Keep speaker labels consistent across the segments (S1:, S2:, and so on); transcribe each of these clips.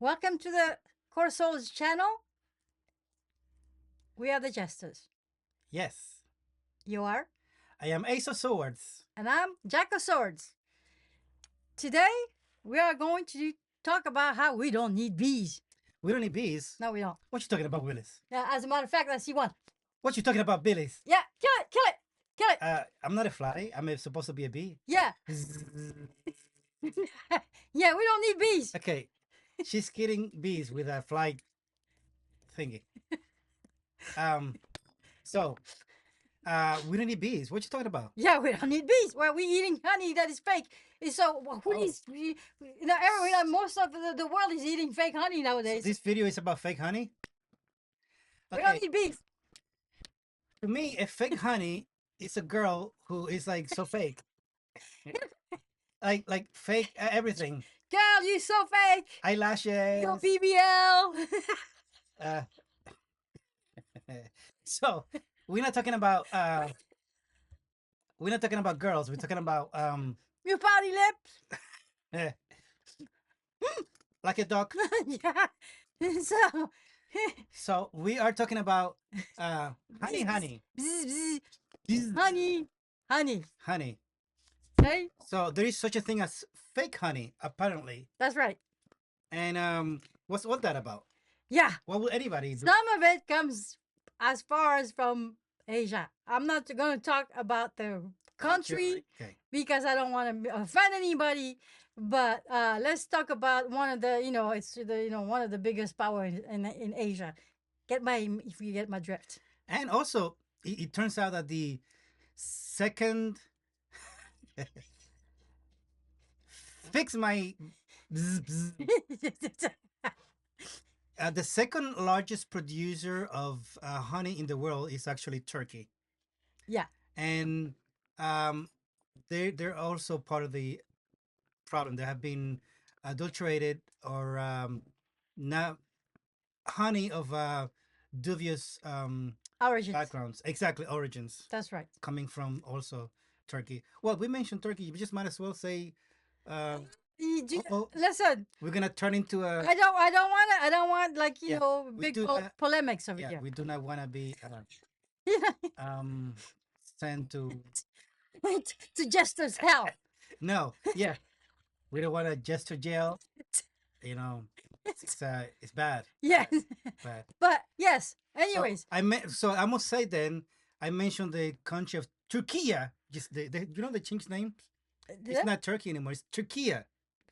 S1: Welcome to the Core Souls channel. We are the Jesters.
S2: Yes,
S1: You are,
S2: I am Ace of Swords.
S1: and I'm Jack of Swords. Today, we are going to talk about how we don't need bees.
S2: We don't need bees.
S1: No, we don't.
S2: What you talking about, Willis?
S1: Yeah, as a matter of fact, I see one.
S2: What you talking about, Billis?
S1: Yeah, kill it, kill it, kill it.
S2: I'm not a fly. I'm supposed to be a bee.
S1: Yeah. Yeah, we don't need bees.
S2: Okay, she's killing bees with a fly thingy. Um, so we don't need bees. What you talking about?
S1: Yeah, we don't need bees. Well, we eating honey that is fake. So who
S2: Oh.
S1: needs? Most of the world is eating fake honey nowadays.
S2: This video is about fake honey.
S1: We don't
S2: Okay,
S1: need bees.
S2: to me, a fake honey is a girl who is like so fake, like fake everything.
S1: Girl, you so fake.
S2: Eyelashes.
S1: Your BBL.
S2: Uh, so we're not talking about girls. We're talking about
S1: Your body lips.
S2: eh, like a dog.
S1: Yeah. So,
S2: So we are talking about honey, honey,
S1: bzz, bzz, honey, honey.
S2: honey.
S1: Okay,
S2: So there is such a thing as fake honey, apparently.
S1: that's right.
S2: And what's all that about?
S1: Yeah,
S2: What will anybody do?
S1: some of it comes as far as from Asia. I'm not going to talk about the country
S2: Okay.
S1: because I don't want to offend anybody. But let's talk about one of the, it's the, one of the biggest power in Asia. If you get my drift.
S2: And also, it turns out that the second fix my the second largest producer of honey in the world is actually Turkey.
S1: Yeah.
S2: And they're also part of the problem. They have been adulterated or not honey of dubious
S1: Origins.
S2: backgrounds. Exactly, origins
S1: That's right.
S2: coming from also Turkey. Well, we mentioned Turkey. We just might as well say.
S1: Listen,
S2: We're gonna turn into a.
S1: I don't want like
S2: Yeah, we
S1: big
S2: do,
S1: polemics over
S2: yeah,
S1: here.
S2: we do not want to be sent to.
S1: To Jester's hell.
S2: No, yeah, we don't want to gesture jail. You know, it's bad.
S1: Yes,
S2: Bad.
S1: but yes. Anyways,
S2: So I must say then I mentioned the country of Turkey. Just you know they changed names. It's not Turkey anymore. It's Turkey.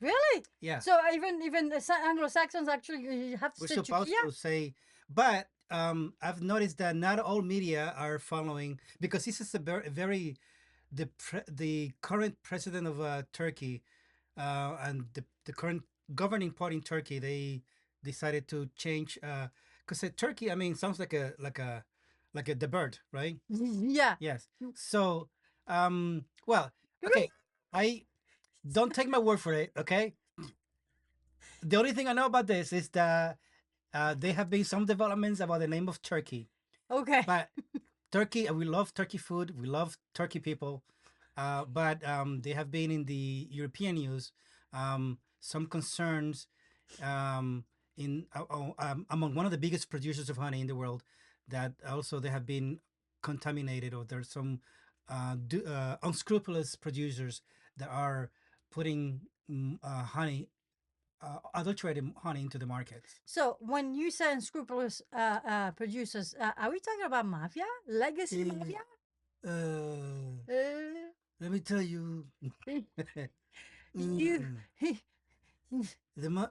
S1: Really?
S2: Yeah.
S1: So even the Anglo-Saxons actually have to
S2: We're
S1: say
S2: supposed
S1: Turkey.
S2: to say, but I've noticed that not all media are following because this is a very the current president of Turkey and the current governing party in Turkey, they decided to change because Turkey, I mean, sounds like a the bird, right?
S1: Yeah.
S2: Yes. So well, okay, I don't take my word for it, okay? The only thing I know about this is that there have been some developments about the name of Turkey.
S1: Okay.
S2: But Turkey, we love Turkey food. We love Turkey people. But they have been in the European news some concerns among one of the biggest producers of honey in the world that also they have been contaminated, or there's some unscrupulous producers that are putting honey, adulterated honey into the markets.
S1: So when you say unscrupulous producers, are we talking about mafia, legacy mafia?
S2: Let me tell you.
S1: You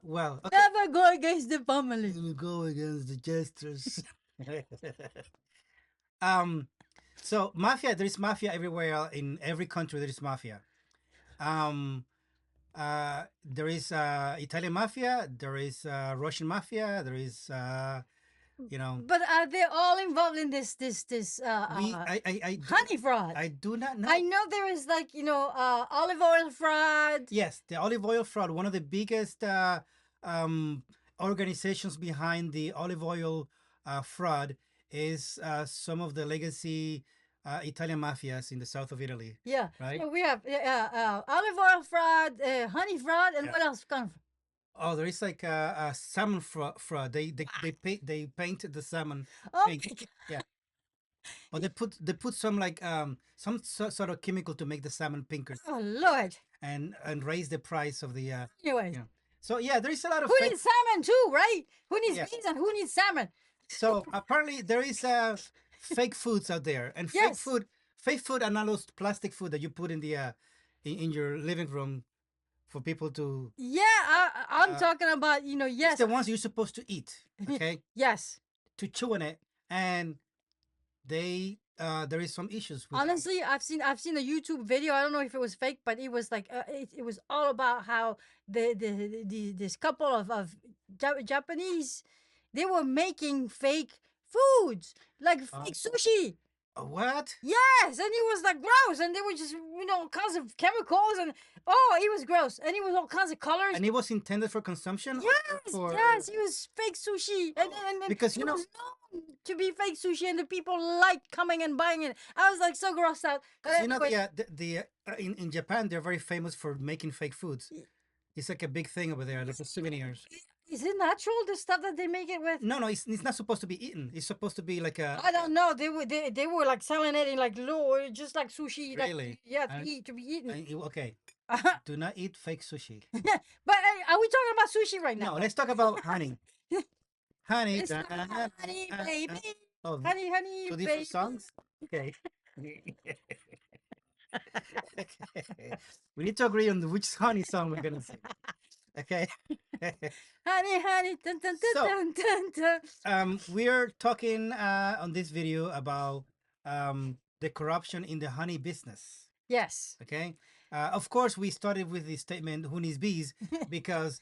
S2: Well, okay.
S1: never go against the family.
S2: We go against the jesters. So mafia, there is mafia everywhere. In every country, there is mafia. There is Italian mafia. There is Russian mafia. There is
S1: But are they all involved in this honey fraud?
S2: I do not know.
S1: I know there is like olive oil fraud.
S2: Yes, the olive oil fraud. One of the biggest organizations behind the olive oil fraud is some of the legacy Italian mafias in the south of Italy.
S1: Yeah.
S2: Right.
S1: So we have olive oil fraud, honey fraud, and
S2: Yeah.
S1: what else?
S2: Oh, there is like a salmon fraud. They paint the salmon
S1: Oh
S2: pink.
S1: my God.
S2: Yeah. Or they put some like some sort of chemical to make the salmon pinker
S1: Oh Lord.
S2: and raise the price of the
S1: Anyways,
S2: you know. So yeah, there is a lot of
S1: who
S2: fake.
S1: needs salmon too, right? Who needs
S2: Yeah.
S1: beans and who needs salmon?
S2: So apparently there is fake foods out there, and
S1: Yes.
S2: fake food are not those plastic food that you put in the in your living room for people to.
S1: Yeah, I'm
S2: Uh,
S1: talking about,
S2: it's
S1: yes.
S2: the ones you're supposed to eat, okay,
S1: Yes.
S2: to chew on it, and they there is some issues with.
S1: Honestly, I've seen a YouTube video. I don't know if it was fake, but it was like it was all about how this couple of Japanese, they were making fake foods like fake sushi.
S2: What?
S1: Yes, and it was like gross, and they were just all kinds of chemicals, and oh, it was gross, and it was all kinds of colors.
S2: And it was intended for consumption. Or
S1: Yes,
S2: for
S1: yes, it was fake sushi, and
S2: because
S1: it was known to be fake sushi, and the people liked coming and buying it. I was like so grossed out. But anyway,
S2: in Japan they're very famous for making fake foods. It's like a big thing over there, like the souvenirs.
S1: is it natural, the stuff that they make it with?
S2: No, it's not supposed to be eaten. It's supposed to be like a
S1: I don't know. They were like selling it in like low, just like sushi.
S2: really.
S1: Yeah,
S2: And-
S1: to be eaten.
S2: Okay, do not eat fake sushi.
S1: But are we talking about sushi right now?
S2: No, let's talk about honey. Honey.
S1: It's not honey, baby.
S2: Oh,
S1: Honey, honey,
S2: two
S1: baby.
S2: different songs. Okay. We need to agree on which honey song we're gonna sing. Okay.
S1: Honey, honey, dun, dun, dun,
S2: So-
S1: dun, dun, dun.
S2: We're talking on this video about the corruption in the honey business.
S1: Yes.
S2: Okay. Of course, we started with the statement "Who needs bees?" because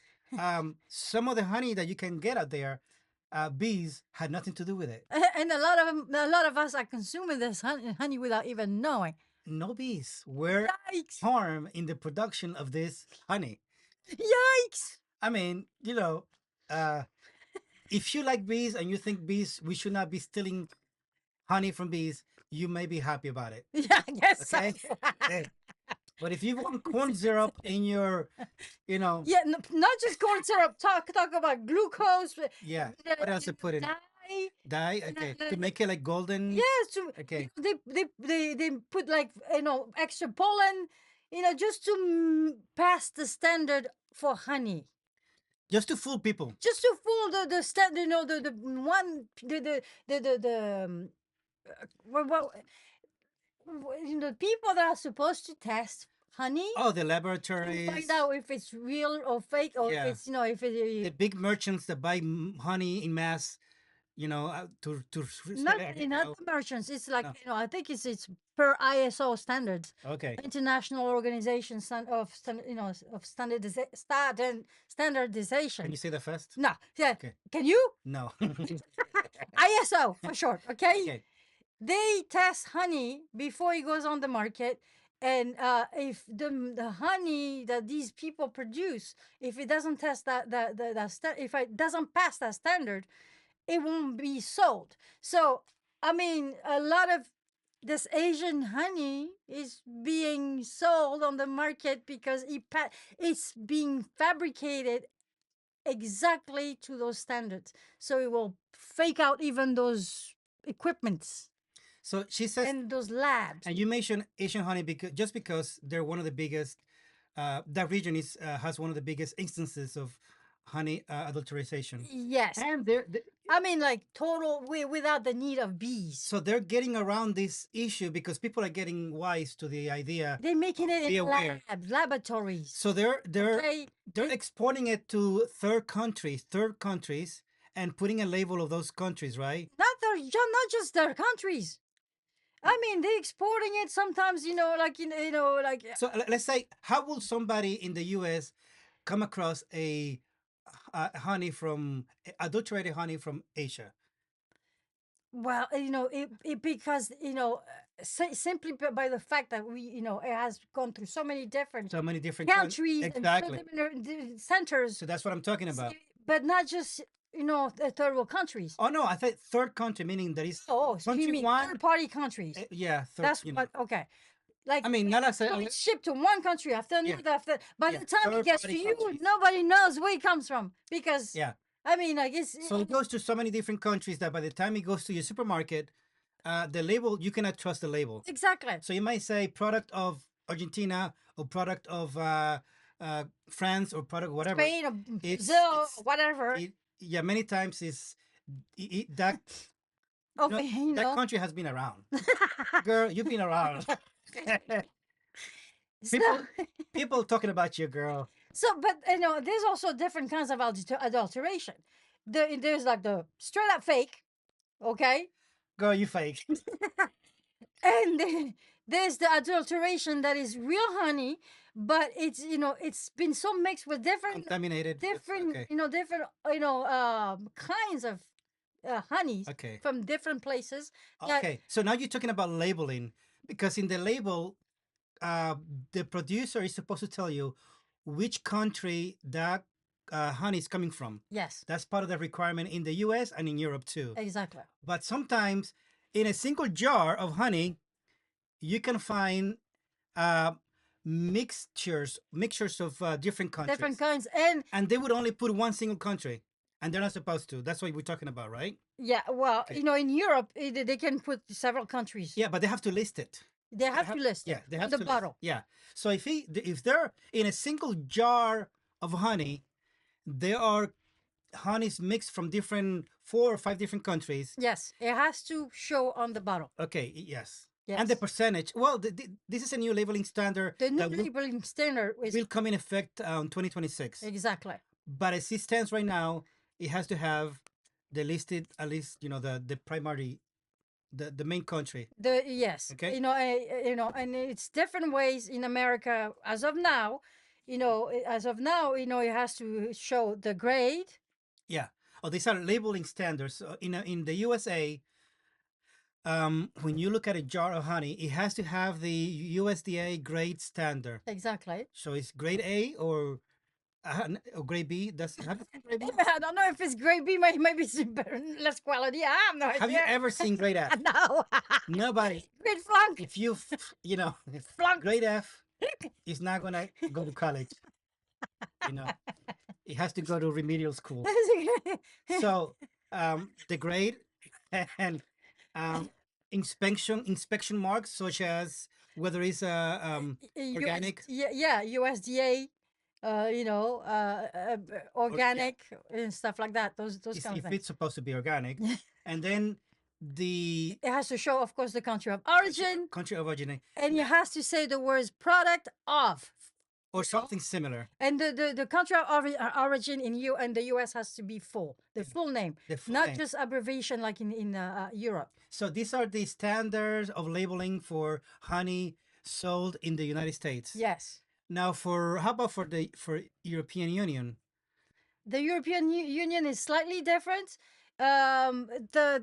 S2: some of the honey that you can get out there, bees had nothing to do with it.
S1: And a lot of us are consuming this honey without even knowing.
S2: No bees were
S1: Yikes!
S2: harmed in the production of this honey.
S1: Yikes!
S2: I mean, if you like bees and you think bees, we should not be stealing honey from bees, you may be happy about it.
S1: Yeah, I guess.
S2: Okay. But if you want corn syrup in your,
S1: Yeah, not just corn syrup. Talk about glucose.
S2: yeah. What else to put in?
S1: Dye.
S2: Dye, okay, to make it like golden.
S1: Yes,
S2: Okay.
S1: they put like extra pollen, just to pass the standard for honey.
S2: Just to fool people.
S1: Just to fool the standard, the one the people that are supposed to test honey
S2: Oh, the
S1: to
S2: laboratories.
S1: find out if it's real or fake, or
S2: Yeah.
S1: if it's if
S2: The
S1: it
S2: big merchants that buy honey in mass, to
S1: not the merchants. It's like
S2: No.
S1: I think it's per ISO standards,
S2: Okay.
S1: International Organization of standardization.
S2: Can you say that fast?
S1: No, yeah.
S2: Okay.
S1: Can you?
S2: No.
S1: ISO for short. Okay.
S2: Okay.
S1: They test honey before it goes on the market, and if the honey that these people produce, if it doesn't test if it doesn't pass that standard, it won't be sold. So I mean, a lot of this Asian honey is being sold on the market because it's being fabricated exactly to those standards, so it will fake out even those equipments
S2: So she says,
S1: and those labs.
S2: and you mentioned Asian honey because they're one of the biggest. That region has one of the biggest instances of honey adulteration.
S1: Yes,
S2: And
S1: I mean, like total without the need of bees.
S2: so they're getting around this issue because people are getting wise to the idea.
S1: They're making it
S2: Be
S1: in
S2: aware.
S1: laboratories.
S2: So they're
S1: Okay,
S2: they're exporting it to third countries, and putting a label of those countries, right?
S1: not just their countries. I mean, they're exporting it sometimes. Like
S2: So let's say, how will somebody in the U.S. come across a adulterated honey from Asia?
S1: well, it because simply by the fact that it has gone through so many different
S2: So many different
S1: countries
S2: exactly.
S1: and different centers,
S2: So that's what I'm talking about.
S1: but not just the third world countries.
S2: Oh no, I think third country, meaning that is
S1: Oh, so you
S2: country
S1: mean
S2: one.
S1: third party countries?
S2: Yeah, third.
S1: That's what. Okay, Like
S2: I mean, not as
S1: so
S2: a
S1: it's shipped to one country after
S2: yeah,
S1: another after. By
S2: yeah,
S1: the time it
S2: third
S1: gets to
S2: party
S1: you,
S2: countries.
S1: nobody knows where it comes from because
S2: Yeah.
S1: I mean, like it's
S2: So it goes to so many different countries that by the time it goes to your supermarket, the label you cannot trust the label.
S1: exactly
S2: So you might say product of Argentina or product of France or product whatever.
S1: Spain or
S2: It's
S1: Brazil, whatever.
S2: yeah, many times is that
S1: Of
S2: that country has been around. Girl, you've been around.
S1: so,
S2: people people talking about you, girl.
S1: so, but there's also different kinds of adulteration. There's like the straight up fake, okay,
S2: Girl, you fake.
S1: and then there's the adulteration that is real honey, but it's been so mixed with
S2: Contaminated.
S1: different
S2: Okay.
S1: different kinds of honeys
S2: Okay.
S1: from different places. that-
S2: Okay. So now you're talking about labeling because in the label, uh, the producer is supposed to tell you which country that honey is coming from.
S1: yes,
S2: That's part of the requirement in the US and in Europe too.
S1: exactly.
S2: But sometimes in a single jar of honey, you can find uh, mixtures of different countries.
S1: Different kinds,
S2: And they would only put one single country, and they're not supposed to. That's what we're talking about, right?
S1: yeah, well,
S2: Okay.
S1: in Europe, they can put several countries.
S2: Yeah, but they have to list it.
S1: They have to list
S2: Yeah,
S1: it
S2: they
S1: on
S2: have
S1: the
S2: to list-
S1: bottle.
S2: Yeah. So if they're in a single jar of honey, there are honeys mixed from 4 or 5 different countries.
S1: Yes, it has to show on the bottle.
S2: Okay. Yes.
S1: Yes.
S2: And the percentage. Well, this is a new labeling standard
S1: The new
S2: that
S1: labeling standard is
S2: will come in effect on 2026.
S1: exactly.
S2: But as it stands right now, it has to have the listed at least the primary, the main country.
S1: Yes.
S2: Okay.
S1: And it's different ways in America as of now. It has to show the grade.
S2: Yeah. Oh, these are labeling standards. In the USA, when you look at a jar of honey, it has to have the USDA grade standard.
S1: Exactly.
S2: So it's grade A or grade B. That's grade B?
S1: I don't know if it's grade B, maybe it's better, less quality. I have no idea.
S2: Have you ever seen grade F?
S1: No.
S2: Nobody.
S1: Grade flunk.
S2: If you
S1: Flunk.
S2: grade F is not gonna go to college. It has to go to remedial school. So the grade and inspection marks such as whether it's organic.
S1: Yeah, USDA, organic and stuff like that. Those kind of
S2: If
S1: things.
S2: it's supposed to be organic, and then the
S1: It has to show, of course, the country of origin,
S2: country of origin
S1: and it has to say the words product of,
S2: or something similar.
S1: and the country of origin in the US has to be full, the full name,
S2: The full
S1: not
S2: name.
S1: just abbreviation like in Europe.
S2: So these are the standards of labeling for honey sold in the United States.
S1: Yes.
S2: Now, how about for European Union?
S1: The European Union is slightly different.
S2: The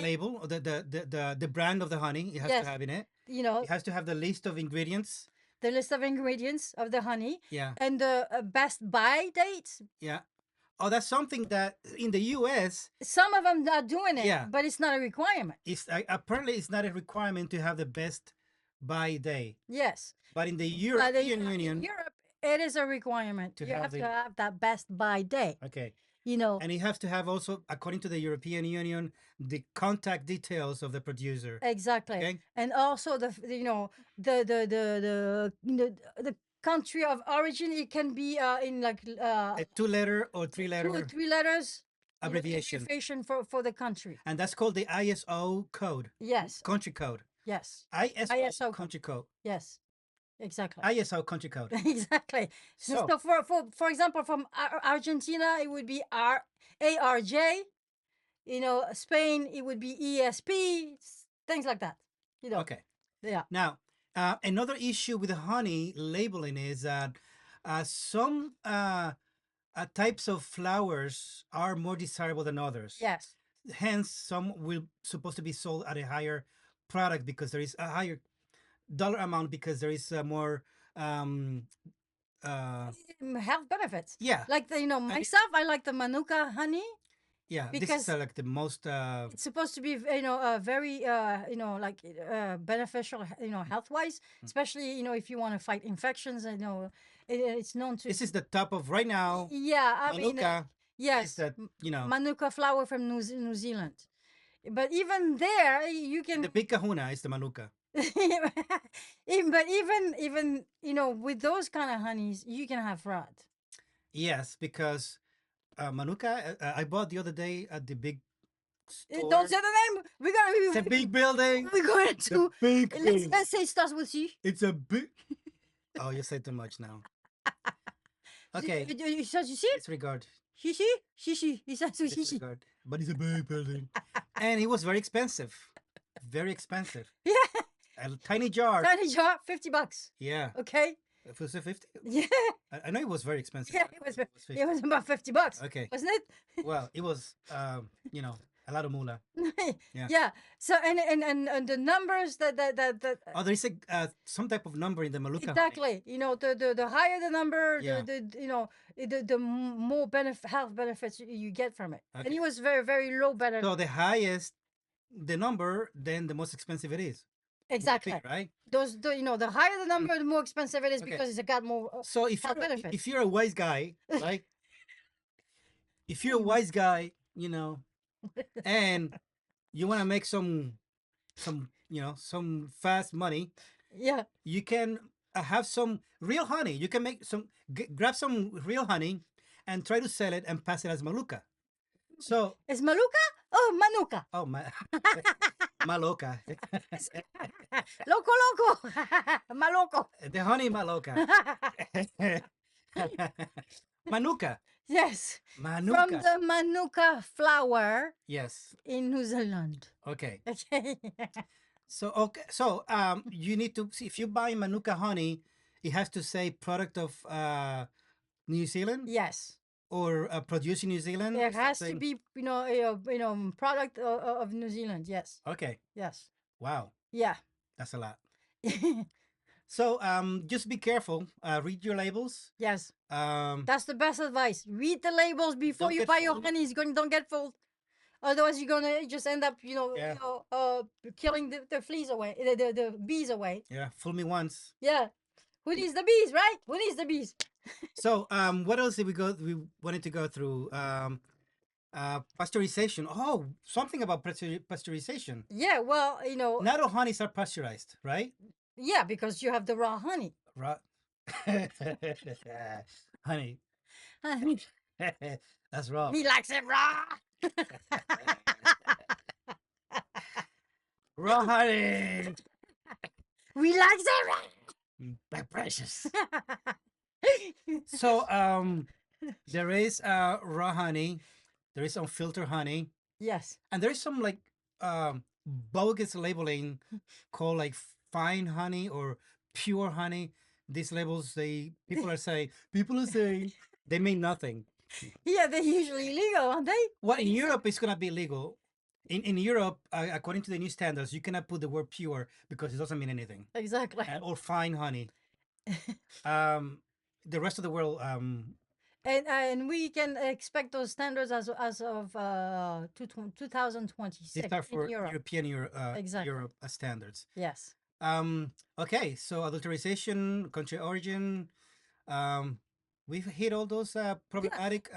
S2: label, or the brand of the honey, it has
S1: Yes.
S2: to have in it.
S1: It
S2: It has to have the list of ingredients.
S1: the list of ingredients of the honey.
S2: Yeah.
S1: And the best buy date.
S2: Yeah. Oh, that's something that in the U.S.
S1: Some of them are doing it,
S2: Yeah.
S1: but it's not a requirement.
S2: Apparently it's not a requirement to have the best buy day,
S1: Yes.
S2: but in the
S1: But
S2: European
S1: in
S2: Union,
S1: Europe, it is a requirement.
S2: To
S1: You
S2: have
S1: have
S2: the-
S1: to have that best buy day.
S2: okay,
S1: And
S2: and it has to have also, according to the European Union, the contact details of the producer.
S1: exactly.
S2: Okay.
S1: And also the country of origin. It can be in like
S2: A 2-letter or 3-letter
S1: 2 or 3 letters
S2: abbreviation,
S1: abbreviation for the country.
S2: and that's called the ISO code,
S1: Yes.
S2: country code.
S1: Yes.
S2: ISO,
S1: ISO
S2: country code.
S1: Yes. Exactly.
S2: ISO country code.
S1: Exactly.
S2: So,
S1: So for example, from Argentina, it would be ARJ. Spain, it would be ESP. Things like that.
S2: okay.
S1: Yeah.
S2: Now, another issue with the honey labeling is that some types of flowers are more desirable than others.
S1: Yes.
S2: Hence, some will supposed to be sold at a higher product because there is a higher dollar amount because there is more.
S1: Health benefits.
S2: Yeah.
S1: Like myself, I like the Manuka honey.
S2: Yeah, this is
S1: because
S2: like the most.
S1: it's supposed to be very like beneficial, health wise, especially if you want to fight infections. It's known to.
S2: This is the top of right now.
S1: Yeah, I mean,
S2: Manuka is
S1: yes,
S2: that
S1: Manuka flower from New Zealand. But even there, you can.
S2: the big kahuna is the Manuka.
S1: But even with those kind of honeys, you can have fraud.
S2: Yes, because Manuka I bought the other day at the big store.
S1: Don't say the name. We're
S2: It's a
S1: gonna
S2: big building.
S1: we're going
S2: It's
S1: to
S2: a big thing.
S1: let's say it starts with C.
S2: It's a big. Oh, you said too much now. Okay,
S1: You says you see?
S2: disregard.
S1: Shishi? Shishi. He says shishi.
S2: Disregard. But it's a big building, and it was very expensive. Very expensive.
S1: Yeah.
S2: A tiny jar.
S1: Tiny jar, $50.
S2: Yeah.
S1: Okay.
S2: It was a 50.
S1: Yeah.
S2: I know it was very expensive.
S1: Yeah,
S2: but
S1: it
S2: 50.
S1: was about $50.
S2: Okay.
S1: Wasn't it?
S2: Well, it was a lot of moolah. Yeah.
S1: Yeah. So and the numbers that
S2: Oh, there is some type of number in the Maluka honey.
S1: exactly. The higher the number,
S2: Yeah.
S1: the more health benefits you get from it. And
S2: Okay.
S1: it was very, very low benefit.
S2: So the highest the number, then the most expensive it is.
S1: Exactly.
S2: Right?
S1: The higher the number, the more expensive it is
S2: Okay.
S1: because it's got more.
S2: So
S1: health benefits.
S2: if you're a wise guy, right? If you're a wise guy, and you want to make some fast money,
S1: Yeah.
S2: you can have some real honey. You can make grab some real honey and try to sell it and pass it as Maluka. So,
S1: Is Maluka? Oh, Manuka.
S2: oh my, Maloka,
S1: Loco. Maloco.
S2: the honey Maloka, Manuka,
S1: Yes. From
S2: Manuka.
S1: the Manuka flower
S2: Yes.
S1: in New Zealand.
S2: Okay.
S1: Okay.
S2: So you need to see if you buy Manuka honey, it has to say product of New Zealand
S1: Yes.
S2: or produced in New Zealand.
S1: It has to
S2: something?
S1: be, product of New Zealand. Yes.
S2: Okay.
S1: Yes.
S2: Wow,
S1: Yeah.
S2: that's a lot. So just be careful. Read your labels.
S1: Yes.
S2: Um,
S1: That's the best advice. Read the labels before
S2: Don't
S1: you
S2: get
S1: buy your
S2: fooled.
S1: honey. Don't get fooled. Otherwise, you're gonna just end up,
S2: Yeah.
S1: killing the fleas away, the bees away.
S2: yeah, fool me once.
S1: Yeah. Who needs the bees, right? Who needs the bees?
S2: So what else did we wanted to go through? Pasteurization. Oh, something about pasteurization.
S1: Yeah. Well,
S2: Not all honeys are pasteurized, right?
S1: yeah, because you have the raw honey.
S2: Right. Honey,
S1: He
S2: that's wrong.
S1: likes it raw.
S2: Raw honey.
S1: We likes it
S2: Black precious.
S1: raw.
S2: So there is raw honey, there is unfiltered honey,
S1: Yes.
S2: and there is some like bogus labeling called like fine honey or pure honey. These labels people are saying they mean nothing.
S1: Yeah, they're usually illegal, aren't they?
S2: Well, in Europe it's gonna be legal. In Europe, according to the new standards, you cannot put the word pure because it doesn't mean anything.
S1: Exactly.
S2: Or fine honey. The rest of the world,
S1: And we can expect those standards as of 2026
S2: these are for
S1: in Europe.
S2: European
S1: Exactly.
S2: Europe standards.
S1: Yes.
S2: Okay, so adulterization, country origin, we've hit all those problematic.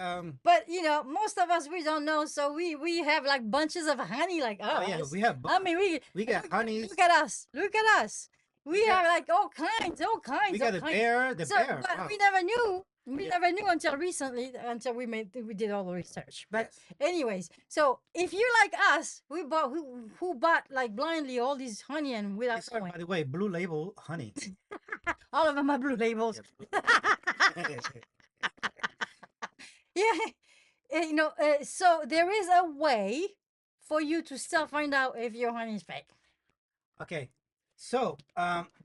S1: But most of us we don't know, so we have like bunches of honey, like
S2: Oh yeah,
S1: us.
S2: we have.
S1: I mean,
S2: we got honeys.
S1: Look at us. Look at us. We
S2: got-
S1: have like all kinds.
S2: We got
S1: all
S2: the
S1: kinds.
S2: bear. The
S1: So,
S2: bear.
S1: but
S2: Wow.
S1: we never knew. We
S2: Yeah.
S1: never knew until recently, until we did all the research. But
S2: Yes.
S1: anyways, so if you're like us, we bought who bought like blindly all these honey and without
S2: These are,
S1: knowing,
S2: by the way, blue label honey.
S1: all of them are blue labels. Yeah, so there is a way for you to still find out if your honey is fake.
S2: Okay, so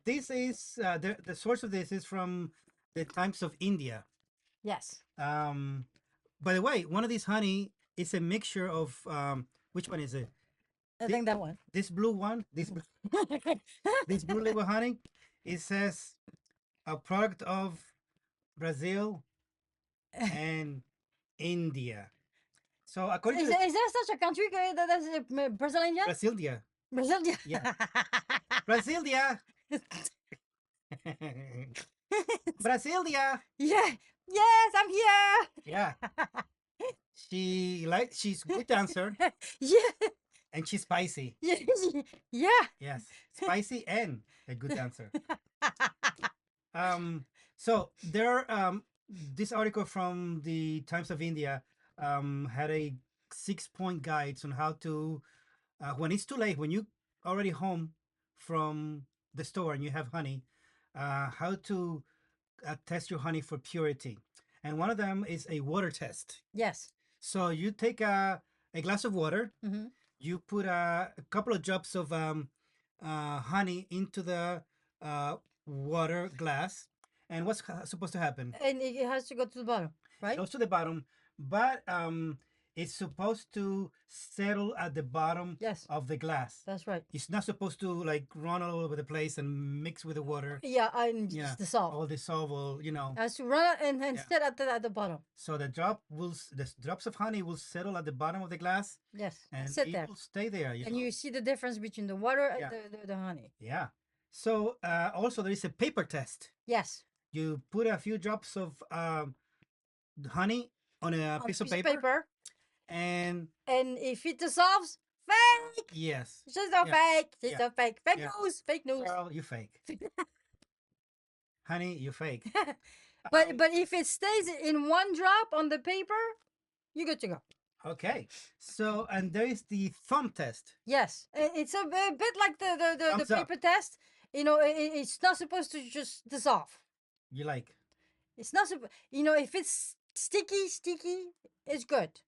S2: this is the source of this is from the Times of India.
S1: Yes.
S2: By the way, one of these honey is a mixture of which one is it?
S1: I think that one.
S2: This blue one, this blue label honey. It says a product of Brazil and India. So according
S1: Is,
S2: to
S1: is there such a country that is Brasilia?
S2: Brasilia,
S1: Brasilia.
S2: yeah, Brasilia, Brasilia,
S1: Yeah. Yes, I'm here.
S2: yeah. She's good dancer
S1: Yeah.
S2: and she's spicy.
S1: Yeah. Yeah.
S2: Yes, spicy and a good dancer. Um, so there, this article from the Times of India had a 6-point guides on how to when it's too late, when you already home from the store and you have honey, how to test your honey for purity. And one of them is a water test.
S1: Yes.
S2: So you take a glass of water,
S1: Hmm.
S2: you put a couple of drops of honey into the water glass, and what's supposed to happen?
S1: And it has to go to the bottom,
S2: It
S1: right?
S2: goes to the bottom, but it's supposed to settle at the bottom
S1: Yes,
S2: of the glass.
S1: that's right.
S2: It's not supposed to like run all over the place and mix with the water.
S1: Yeah, and
S2: Yeah,
S1: just dissolve.
S2: all dissolve, all
S1: Has to run it and
S2: Yeah.
S1: sit at the bottom.
S2: So the drops of honey will settle at the bottom of the glass,
S1: Yes,
S2: and
S1: sit
S2: it
S1: there.
S2: will stay there.
S1: And you see the difference between the water and
S2: Yeah.
S1: the honey.
S2: Yeah. So also there is a paper test.
S1: Yes.
S2: You put a few drops of honey on a
S1: On
S2: piece of paper, and
S1: And if it dissolves, fake.
S2: yes,
S1: It's just a
S2: Yeah.
S1: fake. It's
S2: Yeah.
S1: a fake. Fake
S2: Yeah.
S1: news. Fake news.
S2: girl, you fake. Honey, you fake.
S1: But if it stays in one drop on the paper, you're good to go.
S2: Okay. So and there is the thumb test.
S1: Yes, it's a bit like the
S2: Thumbs up.
S1: paper test. You know, it's not supposed to just dissolve.
S2: You like?
S1: It's not you know, if it's sticky, it's good.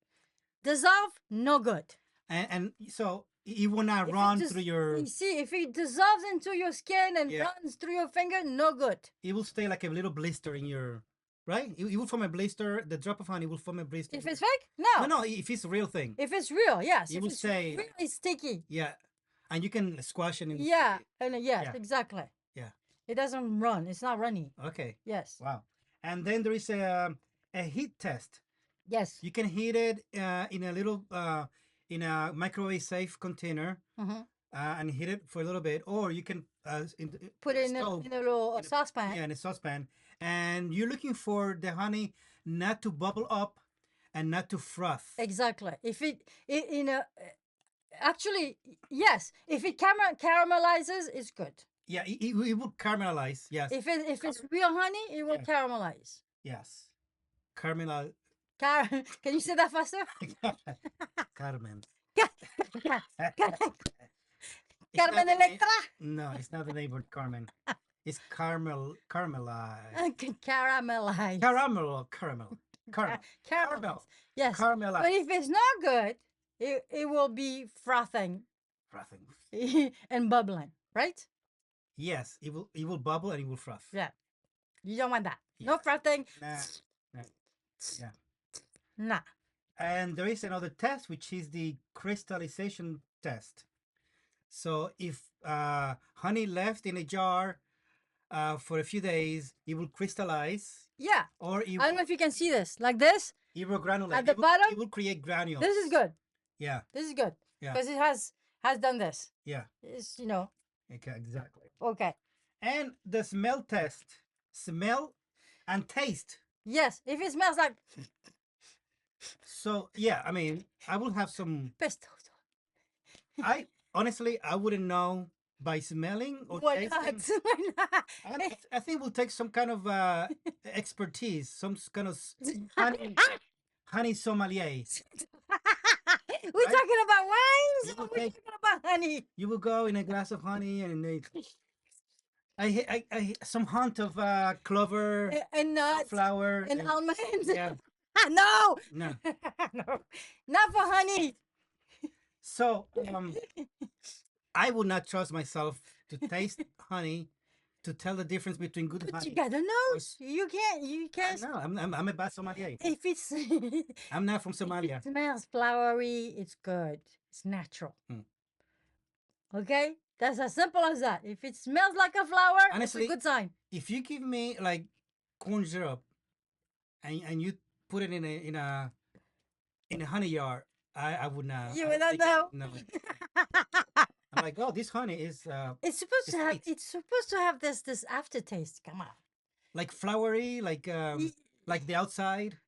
S1: Dissolve, no good.
S2: And so it will not
S1: If it
S2: run
S1: just-
S2: through your.
S1: You see, if it dissolves into your skin and
S2: Yeah.
S1: runs through your finger, no good.
S2: It will stay like a little blister in your. Right? It will form a blister. The drop of honey will form a blister.
S1: If it's fake, no.
S2: no, if it's a real thing.
S1: If it's real, yes.
S2: You
S1: If
S2: will
S1: it's
S2: say-
S1: really sticky,
S2: Yeah, and you can squash it.
S1: yeah, and yes,
S2: Yeah.
S1: exactly.
S2: Yeah.
S1: It doesn't run. It's not runny.
S2: Okay.
S1: Yes.
S2: Wow. And then there is a heat test.
S1: Yes.
S2: You can heat it in a little in a microwave safe container
S1: Hmm.
S2: and heat it for a little bit, or you can
S1: Put it
S2: stove,
S1: in a little
S2: in a-
S1: saucepan.
S2: yeah, in a saucepan, and you're looking for the honey not to bubble up and not to froth.
S1: Exactly. If it in a actually yes, if it caramelizes, it's good.
S2: Yeah, it will caramelize. Yes,
S1: If it's real honey, it will
S2: Yeah.
S1: caramelize.
S2: yes, caramel.
S1: Can you say that faster?
S2: Carmen. It's
S1: Carmen
S2: not the
S1: Electra.
S2: No, it's not the neighbor Carmen. It's caramel, caramelize.
S1: Caramelize.
S2: Caramel, caramel, caramel,
S1: Caramel. Yes. But
S2: caramelize.
S1: if it's not good, it will be frothing
S2: Frothing.
S1: and bubbling, right?
S2: Yes, it will bubble and it will froth.
S1: Yeah. You don't want that. No
S2: Yeah.
S1: frothing.
S2: Nah. Yeah.
S1: Nah.
S2: And there is another test, which is the crystallization test. So if honey left in a jar for a few days, it will crystallize,
S1: Yeah.
S2: or it,
S1: I don't know if you can see this. Like this.
S2: it will granulate.
S1: At the
S2: it will,
S1: bottom,
S2: it will create granules.
S1: This is good.
S2: Yeah,
S1: This is good.
S2: Yeah.
S1: Because it has done this.
S2: yeah.
S1: It's, you know,
S2: Okay, exactly.
S1: okay.
S2: And the smell test, smell and taste.
S1: Yes. If it smells like
S2: So yeah, I mean, I will have some.
S1: pesto.
S2: I honestly, I wouldn't know by smelling or
S1: Why
S2: tasting.
S1: not? Why not?
S2: I think we'll take some kind of expertise, some kind of honey sommelier.
S1: We're
S2: Right?
S1: talking about wines.
S2: You
S1: Or
S2: will
S1: we're
S2: take-
S1: talking about honey.
S2: You will go in a glass of honey and I some hint of clover,
S1: And nuts
S2: flour,
S1: and almonds.
S2: yeah,
S1: No.
S2: no.
S1: No. Not for honey.
S2: So I would not trust myself to taste honey to tell the difference between good
S1: But
S2: honey.
S1: you got a nose. You
S2: I
S1: can't.
S2: know, I'm a bad sommelier.
S1: If it's
S2: I'm not from
S1: if
S2: Somalia.
S1: it smells flowery, it's good. It's natural.
S2: Hmm.
S1: Okay? That's as simple as that. If it smells like a flower,
S2: Honestly,
S1: it's a good sign.
S2: If you give me like corn syrup and you put it in a in a honey jar, I would not.
S1: You would not know.
S2: No. I'm like, oh, this honey is
S1: It's supposed
S2: is
S1: to have.
S2: sweet,
S1: It's supposed to have this aftertaste. Come on.
S2: like flowery, like the outside,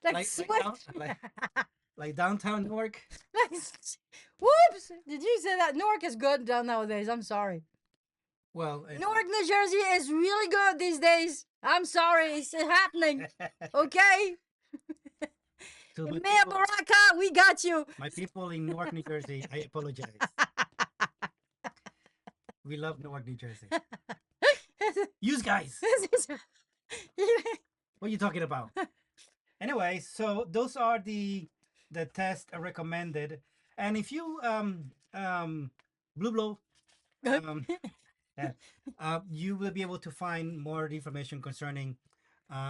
S1: Like
S2: like
S1: sweat.
S2: like downtown Newark.
S1: Whoops! Did you say that? Newark is good down nowadays. I'm sorry.
S2: Well,
S1: Newark, New Jersey is really good these days. I'm sorry, it's happening. Okay?
S2: to my
S1: Mayor
S2: people,
S1: Baraka, we got you.
S2: my people in Newark, New Jersey, I apologize. We love Newark, New Jersey. You guys, what are you talking about? Anyway, so those are the tests recommended, and if you blue blow yeah, you will be able to find more information concerning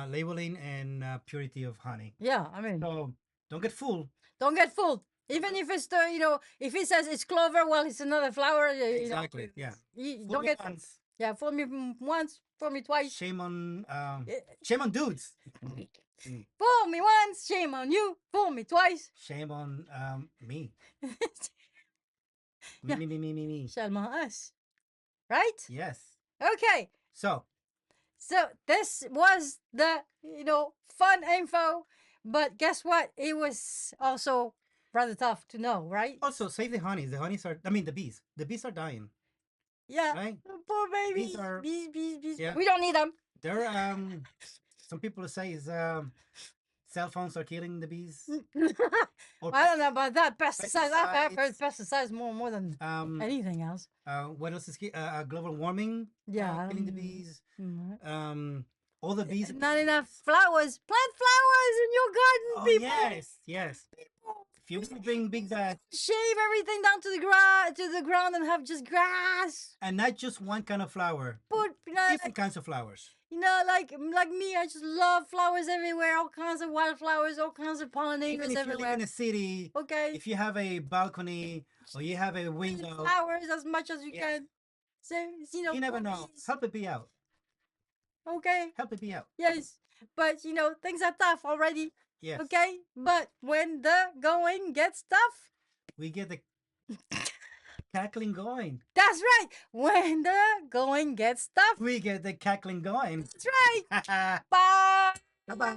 S2: labeling and purity of honey.
S1: Yeah, I mean,
S2: So don't get fooled.
S1: don't get fooled. Even if it's the, if it says it's clover, well, it's another flower.
S2: Exactly. Yeah. Fool
S1: Don't
S2: me
S1: get.
S2: once,
S1: Yeah, fool me once, fool me twice.
S2: shame on
S1: Eh,
S2: dudes.
S1: Fool me once, shame on you. Fool me twice.
S2: Shame on me.
S1: Yeah.
S2: Me.
S1: Shame on us. Right?
S2: Yes.
S1: Okay.
S2: So
S1: So this was the, fun info. But guess what? It was also rather tough to know, right?
S2: also save the honeys. The honeys are, I mean, the bees. The bees are dying,
S1: Yeah.
S2: right?
S1: Poor babies.
S2: Bees are,
S1: Bees.
S2: yeah.
S1: We don't need them.
S2: They're some people say is cell phones are killing the bees. Or
S1: I don't know about that. Pesticides. I've heard
S2: pesticides.
S1: pesticides more than anything else.
S2: What else is global warming
S1: Yeah.
S2: killing the bees?
S1: Mhm.
S2: All the bees.
S1: Not enough flowers. Plant flowers in your garden,
S2: Oh
S1: people.
S2: yes. If you want to bring big bad,
S1: Shave everything down to the ground and have just grass.
S2: and not just one kind of flower,
S1: Put
S2: different kinds of flowers.
S1: like me, I just love flowers everywhere. All kinds of wildflowers, all kinds of
S2: Even
S1: pollinators
S2: if you live
S1: everywhere.
S2: in a city,
S1: Okay.
S2: if you have a balcony or you have a window,
S1: Flowers as much as you
S2: Yeah.
S1: can. So
S2: you never know.
S1: please.
S2: Help a bee out.
S1: Okay.
S2: Help a bee out.
S1: Yes. But things are tough already.
S2: Yes.
S1: Okay. But when the going gets tough,
S2: We get the cackling going.
S1: that's right. When the going gets tough,
S2: We get the cackling going.
S1: that's right.
S2: Bye
S1: Bye.
S2: bye.